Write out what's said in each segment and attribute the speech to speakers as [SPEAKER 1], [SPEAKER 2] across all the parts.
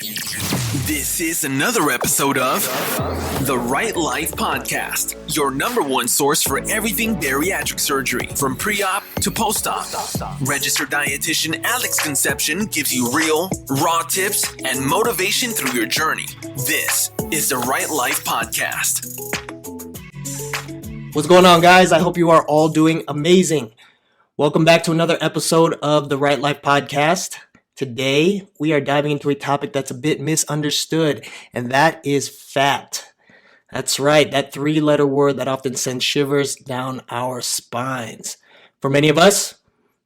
[SPEAKER 1] This is another episode of The Right Life Podcast, your number one source for everything bariatric surgery, from pre-op to post-op. Registered dietitian Alex Conception gives you real, raw tips and motivation through your journey. This is The Right Life Podcast.
[SPEAKER 2] What's going on, guys? I hope you are all doing amazing. Welcome back to another episode of The Right Life Podcast. Today, we are diving into a topic that's a bit misunderstood, and that is fat. That's right, that three-letter word that often sends shivers down our spines. For many of us,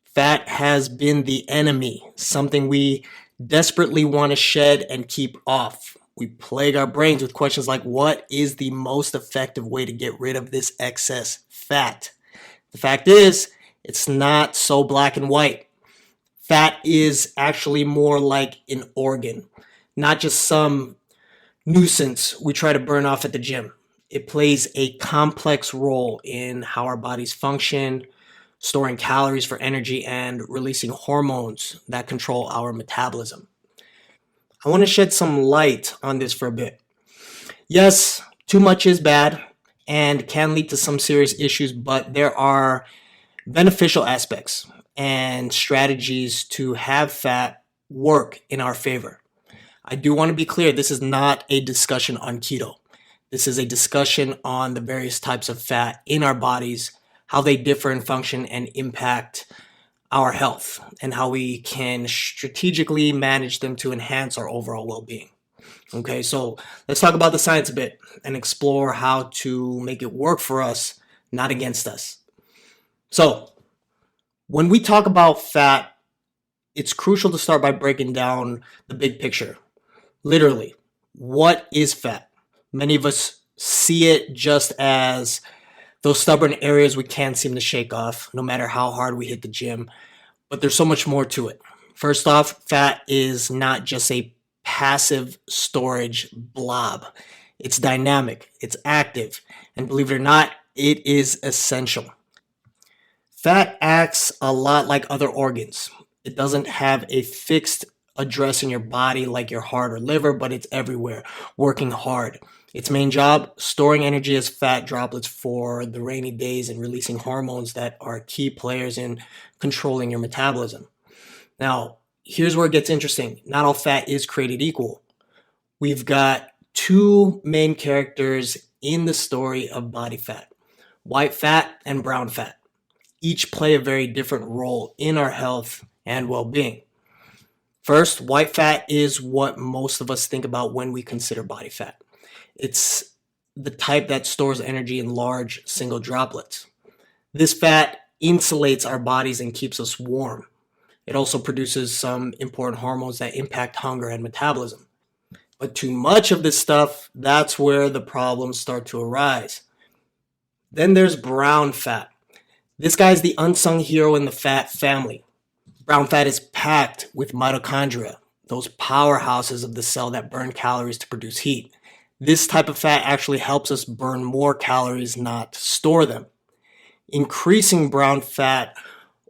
[SPEAKER 2] fat has been the enemy, something we desperately want to shed and keep off. We plague our brains with questions like, what is the most effective way to get rid of this excess fat? The fact is, it's not so black and white. Fat is actually more like an organ, not just some nuisance we try to burn off at the gym. It plays a complex role in how our bodies function, storing calories for energy, and releasing hormones that control our metabolism. I want to shed some light on this for a bit. Yes, too much is bad and can lead to some serious issues, but there are beneficial aspects and strategies to have fat work in our favor. I do want to be clear, this is not a discussion on keto. This is a discussion on the various types of fat in our bodies, how they differ in function and impact our health, and how we can strategically manage them to enhance our overall well-being. Okay, so let's talk about the science a bit and explore how to make it work for us, not against us. So, when we talk about fat, it's crucial to start by breaking down the big picture. Literally, what is fat? Many of us see it just as those stubborn areas we can't seem to shake off, no matter how hard we hit the gym. But there's so much more to it. First off, fat is not just a passive storage blob. It's dynamic, it's active, and believe it or not, it is essential. Fat acts a lot like other organs. It doesn't have a fixed address in your body like your heart or liver, but it's everywhere, working hard. Its main job, storing energy as fat droplets for the rainy days and releasing hormones that are key players in controlling your metabolism. Now, here's where it gets interesting. Not all fat is created equal. We've got two main characters in the story of body fat: white fat and brown fat. Each play a very different role in our health and well-being. First, white fat is what most of us think about when we consider body fat. It's the type that stores energy in large single droplets. This fat insulates our bodies and keeps us warm. It also produces some important hormones that impact hunger and metabolism. But too much of this stuff, that's where the problems start to arise. Then there's brown fat. This guy is the unsung hero in the fat family. Brown fat is packed with mitochondria, those powerhouses of the cell that burn calories to produce heat. This type of fat actually helps us burn more calories, not store them. Increasing brown fat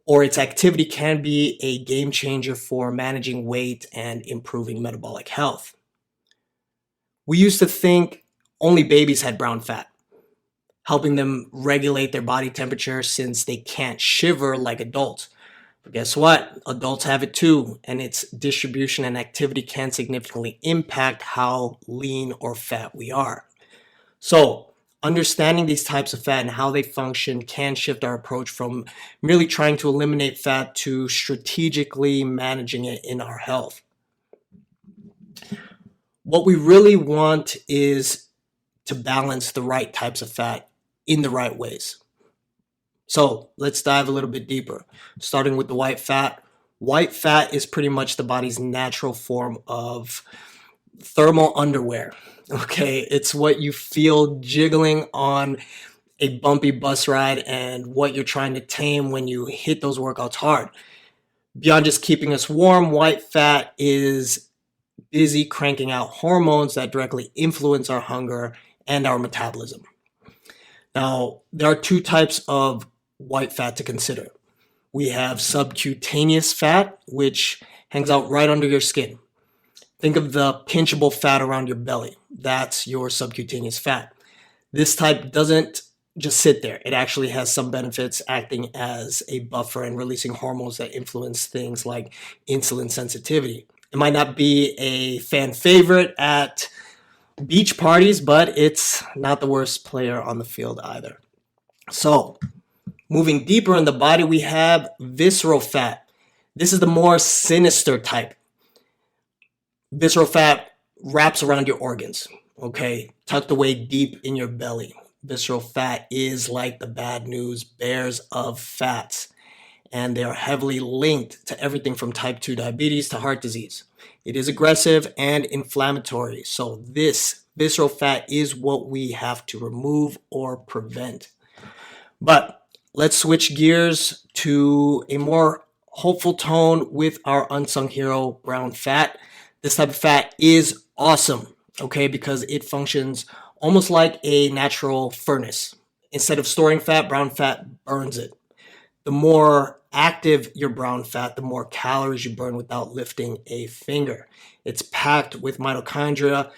[SPEAKER 2] or its activity can be a game changer for managing weight and improving metabolic health. We used to think only babies had brown fat, helping them regulate their body temperature since they can't shiver like adults. But guess what? Adults have it too, and its distribution and activity can significantly impact how lean or fat we are. So, understanding these types of fat and how they function can shift our approach from merely trying to eliminate fat to strategically managing it in our health. What we really want is to balance the right types of fat in the right ways. So let's dive a little bit deeper. Starting with the white fat. White fat is pretty much the body's natural form of thermal underwear. Okay, it's what you feel jiggling on a bumpy bus ride and what you're trying to tame when you hit those workouts hard. Beyond just keeping us warm, white fat is busy cranking out hormones that directly influence our hunger and our metabolism. Now, there are two types of white fat to consider. We have subcutaneous fat, which hangs out right under your skin. Think of the pinchable fat around your belly. That's your subcutaneous fat. This type doesn't just sit there. It actually has some benefits, acting as a buffer and releasing hormones that influence things like insulin sensitivity. It might not be a fan favorite at beach parties, but it's not the worst player on the field either. So, moving deeper in the body, we have visceral fat. This is the more sinister type. Visceral fat wraps around your organs, okay, tucked away deep in your belly. Visceral fat is like the bad news bears of fats, and they are heavily linked to everything from type 2 diabetes to heart disease. It is aggressive and inflammatory, so this visceral fat is what we have to remove or prevent. But let's switch gears to a more hopeful tone with our unsung hero, brown fat. This type of fat is awesome, okay, because it functions almost like a natural furnace. Instead of storing fat, brown fat burns it. The more active your brown fat, the more calories you burn without lifting a finger. It's packed with mitochondria,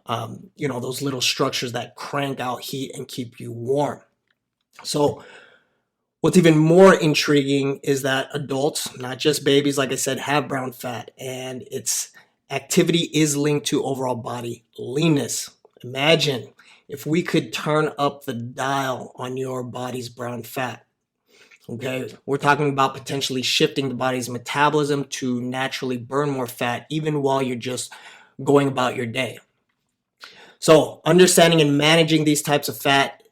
[SPEAKER 2] those little structures that crank out heat and keep you warm. So what's even more intriguing is that adults, not just babies, like I said, have brown fat, and its activity is linked to overall body leanness. Imagine if we could turn up the dial on your body's brown fat. Okay, we're talking about potentially shifting the body's metabolism to naturally burn more fat even while you're just going about your day. So understanding and managing these types of fat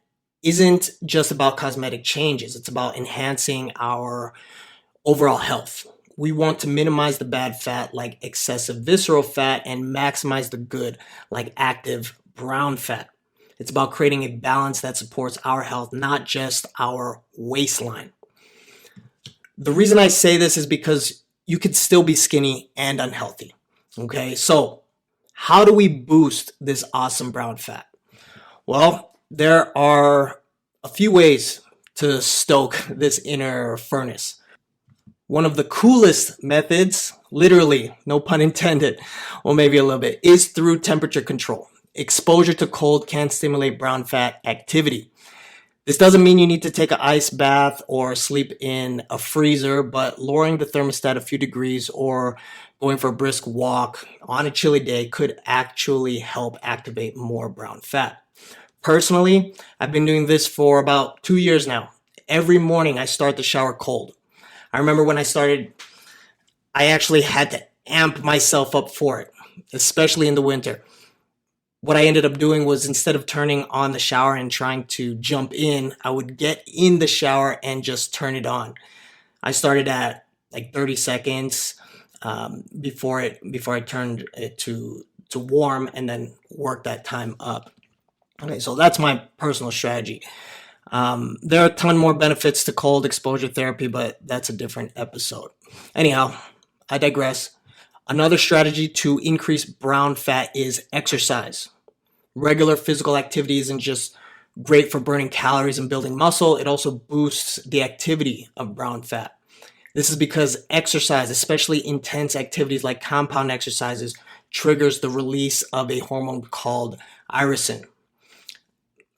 [SPEAKER 2] isn't just about cosmetic changes. It's about enhancing our overall health. We want to minimize the bad fat like excessive visceral fat and maximize the good like active brown fat. It's about creating a balance that supports our health, not just our waistline. The reason I say this is because you could still be skinny and unhealthy. Okay, so how do we boost this awesome brown fat? Well, there are a few ways to stoke this inner furnace. One of the coolest methods, literally, no pun intended, or maybe a little bit, is through temperature control. Exposure to cold can stimulate brown fat activity. This doesn't mean you need to take an ice bath or sleep in a freezer, but lowering the thermostat a few degrees or going for a brisk walk on a chilly day could actually help activate more brown fat. Personally, I've been doing this for about 2 years now. Every morning I start the shower cold. I remember when I started, I actually had to amp myself up for it, especially in the winter. What I ended up doing was instead of turning on the shower and trying to jump in, I would get in the shower and just turn it on. I started at like 30 seconds before I turned it to warm, and then work that time up. Okay, so that's my personal strategy. There are a ton more benefits to cold exposure therapy, but that's a different episode. Anyhow, I digress. Another strategy to increase brown fat is exercise. Regular physical activity isn't just great for burning calories and building muscle, it also boosts the activity of brown fat. This is because exercise, especially intense activities like compound exercises, triggers the release of a hormone called irisin.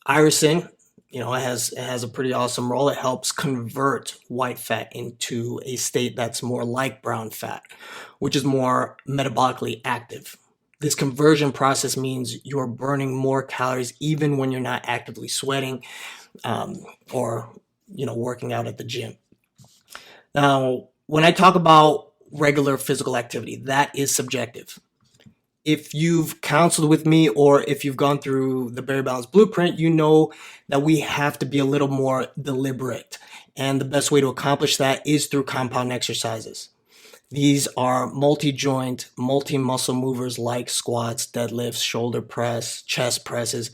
[SPEAKER 2] Irisin, it has a pretty awesome role. It helps convert white fat into a state that's more like brown fat, which is more metabolically active. This conversion process means you're burning more calories even when you're not actively sweating or working out at the gym. Now, when I talk about regular physical activity, that is subjective. If you've counseled with me or if you've gone through the Berry Balance Blueprint, you know that we have to be a little more deliberate. And the best way to accomplish that is through compound exercises. These are multi-joint, multi-muscle movers like squats, deadlifts, shoulder press, chest presses.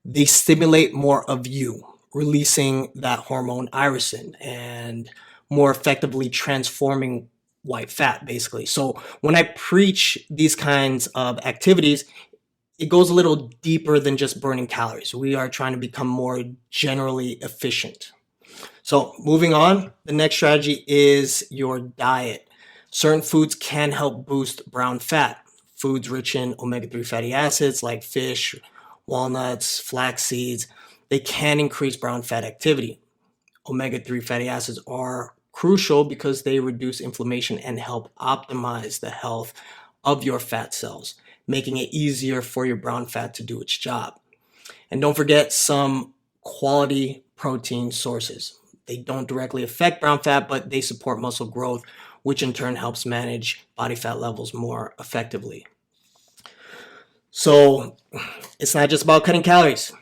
[SPEAKER 2] They stimulate more of you, releasing that hormone irisin and more effectively transforming white fat, basically. So when I preach these kinds of activities, it goes a little deeper than just burning calories. We are trying to become more generally efficient. So moving on, the next strategy is your diet. Certain foods can help boost brown fat. foods rich in omega-3 fatty acids like fish, walnuts, flax seeds, they can increase brown fat activity. Omega-3 fatty acids are crucial because they reduce inflammation and help optimize the health of your fat cells, making it easier for your brown fat to do its job. And don't forget some quality protein sources. They don't directly affect brown fat, but they support muscle growth, which in turn helps manage body fat levels more effectively. So it's not just about cutting calories.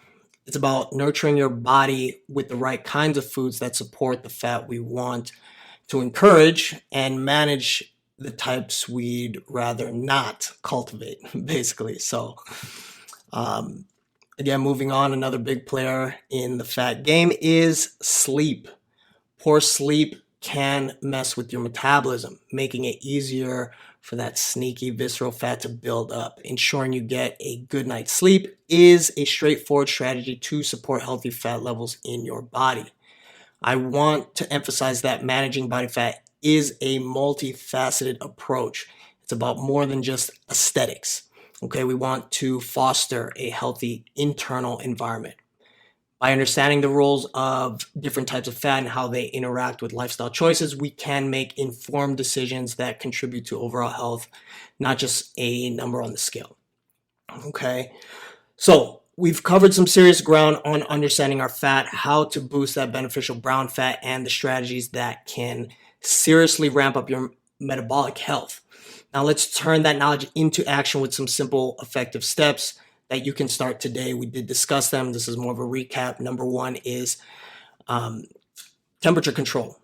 [SPEAKER 2] It's about nurturing your body with the right kinds of foods that support the fat we want to encourage and manage the types we'd rather not cultivate, basically. So, again, moving on, another big player in the fat game is sleep. Poor sleep can mess with your metabolism, making it easier for that sneaky visceral fat to build up. Ensuring you get a good night's sleep is a straightforward strategy to support healthy fat levels in your body. I want to emphasize that managing body fat is a multifaceted approach. It's about more than just aesthetics. Okay, we want to foster a healthy internal environment. By understanding the roles of different types of fat and how they interact with lifestyle choices, we can make informed decisions that contribute to overall health, not just a number on the scale. Okay, so we've covered some serious ground on understanding our fat, how to boost that beneficial brown fat, and the strategies that can seriously ramp up your metabolic health. Now let's turn that knowledge into action with some simple, effective steps that you can start today. We did discuss them. This is more of a recap. Number one is temperature control.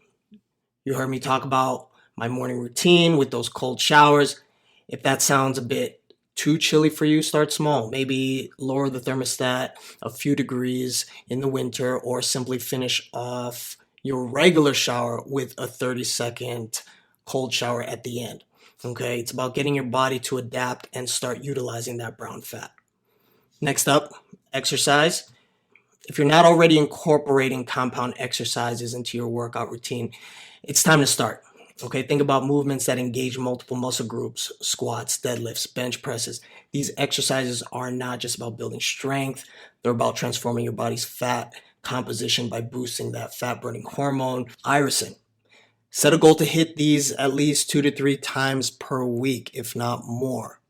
[SPEAKER 2] You heard me talk about my morning routine with those cold showers. If that sounds a bit too chilly for you, start small. Maybe lower the thermostat a few degrees in the winter, or simply finish off your regular shower with a 30-second cold shower at the end. Okay, it's about getting your body to adapt and start utilizing that brown fat. Next up, exercise. If you're not already incorporating compound exercises into your workout routine, it's time to start. Okay, think about movements that engage multiple muscle groups: squats, deadlifts, bench presses. These exercises are not just about building strength, they're about transforming your body's fat composition by boosting that fat burning hormone, irisin. Set a goal to hit these at least 2 to 3 times per week, if not more.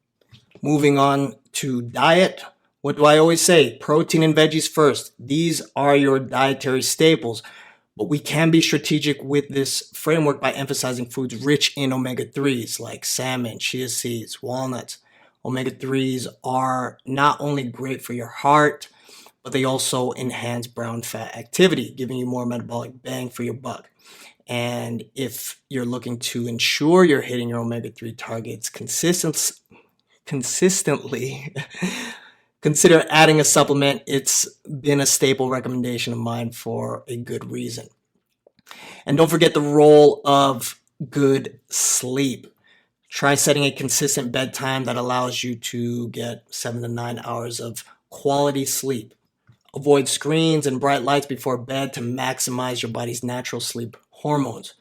[SPEAKER 2] Moving on to diet. What do I always say? Protein and veggies first. These are your dietary staples, but we can be strategic with this framework by emphasizing foods rich in omega-3s like salmon, chia seeds, walnuts. Omega-3s are not only great for your heart, but they also enhance brown fat activity, giving you more metabolic bang for your buck. And if you're looking to ensure you're hitting your omega-3 targets consistently, consider adding a supplement. It's been a staple recommendation of mine for a good reason. And don't forget the role of good sleep. Try setting a consistent bedtime that allows you to get 7 to 9 hours of quality sleep. Avoid screens and bright lights before bed to maximize your body's natural sleep hormones.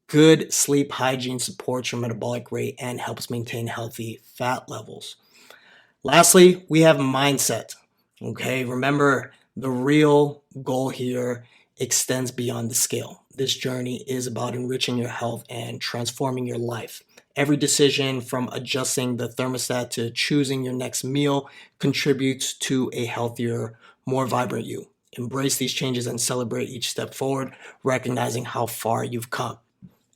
[SPEAKER 2] Good sleep hygiene supports your metabolic rate and helps maintain healthy fat levels. Lastly, we have mindset. Okay, remember, the real goal here extends beyond the scale. This journey is about enriching your health and transforming your life. Every decision, from adjusting the thermostat to choosing your next meal, contributes to a healthier, more vibrant you. Embrace these changes and celebrate each step forward, recognizing how far you've come.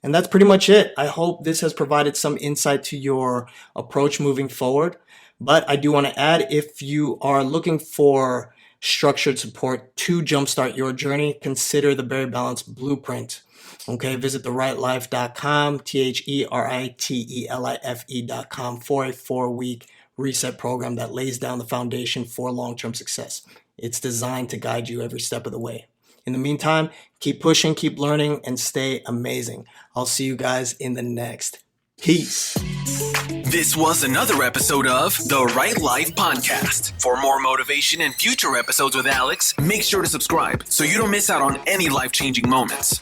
[SPEAKER 2] And that's pretty much it. I hope this has provided some insight to your approach moving forward. But I do want to add, if you are looking for structured support to jumpstart your journey, consider the Berry Balance Blueprint. Okay, visit therightlife.com, therightlife.com for a 4-week reset program that lays down the foundation for long-term success. It's designed to guide you every step of the way. In the meantime, keep pushing, keep learning, and stay amazing. I'll see you guys in the next. Peace.
[SPEAKER 1] This was another episode of The Right Life Podcast. For more motivation and future episodes with Alex, make sure to subscribe so you don't miss out on any life-changing moments.